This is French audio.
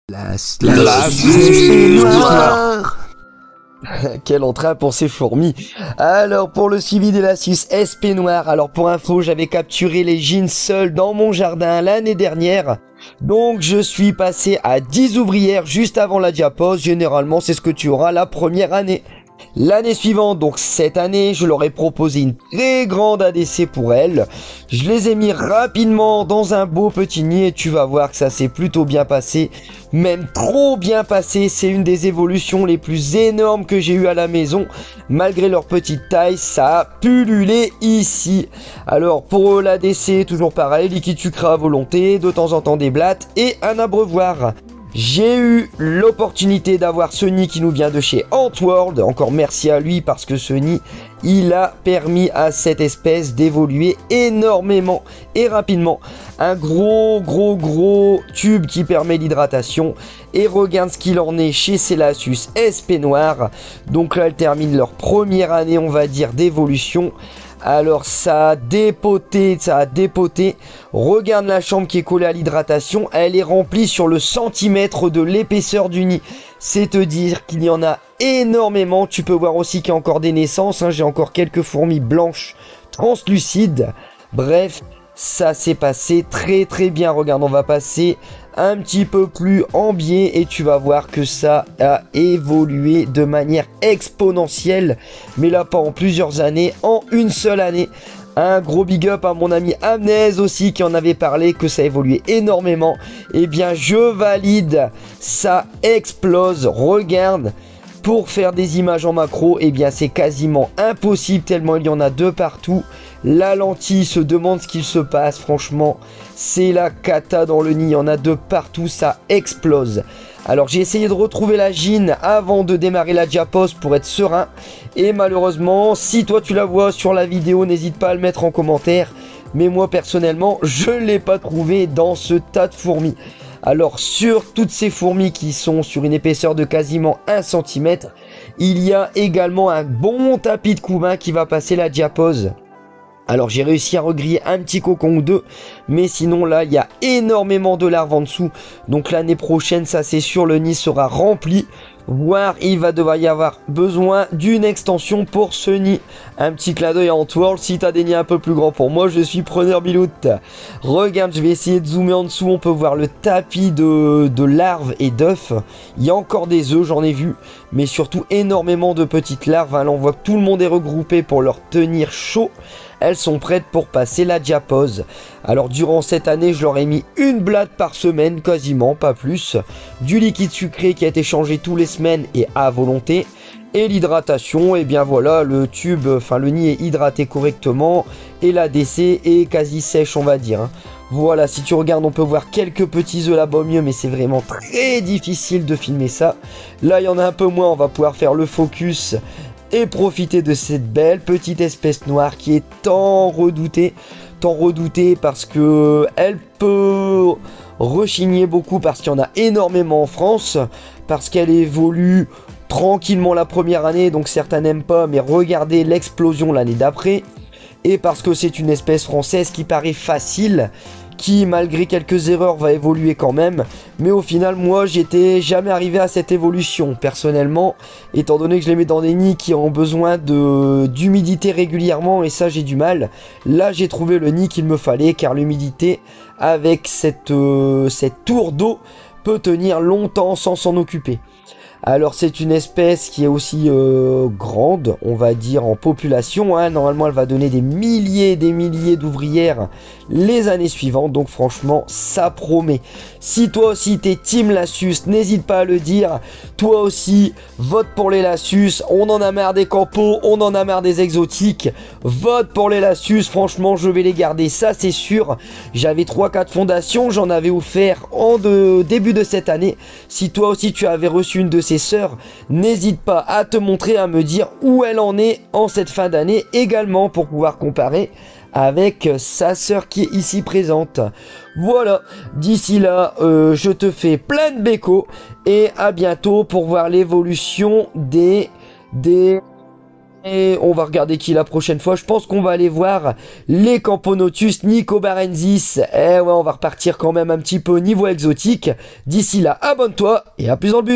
La noire. Quel entrain pour ces fourmis. Alors pour le suivi de l'astuce SP Noire, alors pour info j'avais capturé les jeans seuls dans mon jardin l'année dernière. Donc je suis passé à 10 ouvrières juste avant la diapose. Généralement c'est ce que tu auras la première année. L'année suivante, donc cette année, je leur ai proposé une très grande ADC pour elles. Je les ai mis rapidement dans un beau petit nid et tu vas voir que ça s'est plutôt bien passé. Même trop bien passé, c'est une des évolutions les plus énormes que j'ai eues à la maison. Malgré leur petite taille, ça a pullulé ici. Alors pour l'ADC, toujours pareil, liquide sucré à volonté, de temps en temps des blattes et un abreuvoir. J'ai eu l'opportunité d'avoir ce nid qui nous vient de chez Antworld. Encore merci à lui parce que ce nid, il a permis à cette espèce d'évoluer énormément et rapidement. Un gros tube qui permet l'hydratation. Et regarde ce qu'il en est chez Celasius SP Noir. Donc là, elles terminent leur première année, on va dire, d'évolution. Alors ça a dépoté, Regarde la chambre qui est collée à l'hydratation, elle est remplie sur le centimètre de l'épaisseur du nid. C'est te dire qu'il y en a énormément. Tu peux voir aussi qu'il y a encore des naissances, hein. J'ai encore quelques fourmis blanches translucides. Bref, ça s'est passé très bien. Regarde, on va passer un petit peu plus en biais et tu vas voir que ça a évolué de manière exponentielle, mais là pas en plusieurs années, en une seule année. Un gros big up à mon ami Amnez aussi qui en avait parlé, que ça a évolué énormément. Et bien je valide, ça explose. Regarde, pour faire des images en macro, et bien c'est quasiment impossible tellement il y en a de partout. La lentille se demande ce qu'il se passe, franchement, c'est la cata dans le nid, il y en a de partout, ça explose. Alors j'ai essayé de retrouver la gine avant de démarrer la diapose pour être serein. Et malheureusement, si toi tu la vois sur la vidéo, n'hésite pas à le mettre en commentaire. Mais moi personnellement, je ne l'ai pas trouvé dans ce tas de fourmis. Alors sur toutes ces fourmis qui sont sur une épaisseur de quasiment 1 cm, il y a également un bon tapis de couvain qui va passer la diapose. Alors j'ai réussi à regriller un petit cocon ou deux, mais sinon là il y a énormément de larves en dessous. Donc l'année prochaine, ça c'est sûr, le nid sera rempli, voire il va devoir y avoir besoin d'une extension pour ce nid. Un petit clin d'œil à Antworld, si t'as des nids un peu plus grands pour moi, je suis preneur biloute. Regarde, je vais essayer de zoomer en dessous, on peut voir le tapis de larves et d'œufs. Il y a encore des œufs, j'en ai vu, mais surtout énormément de petites larves. Hein. Là on voit que tout le monde est regroupé pour leur tenir chaud. Elles sont prêtes pour passer la diapose. Alors durant cette année, je leur ai mis une blatte par semaine, quasiment, pas plus. Du liquide sucré qui a été changé tous les semaines et à volonté. Et l'hydratation, et bien voilà, le tube, enfin le nid est hydraté correctement. Et la DC est quasi sèche, on va dire. Hein. Voilà, si tu regardes, on peut voir quelques petits œufs là-bas au mieux, mais c'est vraiment très difficile de filmer ça. Là, il y en a un peu moins, on va pouvoir faire le focus et profiter de cette belle petite espèce noire qui est tant redoutée parce que elle peut rechigner beaucoup, parce qu'il y en a énormément en France, parce qu'elle évolue tranquillement la première année, donc certains n'aiment pas, mais regardez l'explosion l'année d'après, et parce que c'est une espèce française qui paraît facile, qui malgré quelques erreurs va évoluer quand même, mais au final moi j'étais jamais arrivé à cette évolution personnellement, étant donné que je les mets dans des nids qui ont besoin d'humidité régulièrement, et ça j'ai du mal. Là j'ai trouvé le nid qu'il me fallait, car l'humidité avec cette tour d'eau peut tenir longtemps sans s'en occuper. Alors c'est une espèce qui est aussi grande, on va dire, en population, hein. Normalement elle va donner des milliers d'ouvrières les années suivantes, donc franchement ça promet. Si toi aussi t'es team Lasius, n'hésite pas à le dire. Toi aussi, vote pour les Lasius, on en a marre des campos, on en a marre des exotiques. Vote pour les Lasius, franchement je vais les garder, ça c'est sûr. J'avais 3-4 fondations, j'en avais offert en début de cette année. Si toi aussi tu avais reçu une de ces sœurs, n'hésite pas à te montrer, à me dire où elle en est en cette fin d'année également, pour pouvoir comparer avec sa sœur qui est ici présente. Voilà, d'ici là je te fais plein de bécos et à bientôt pour voir l'évolution des Et on va regarder qui la prochaine fois. Je pense qu'on va aller voir les Camponotus Nico Barenzis. Eh ouais, on va repartir quand même un petit peu au niveau exotique. D'ici là, abonne-toi et à plus dans le bus.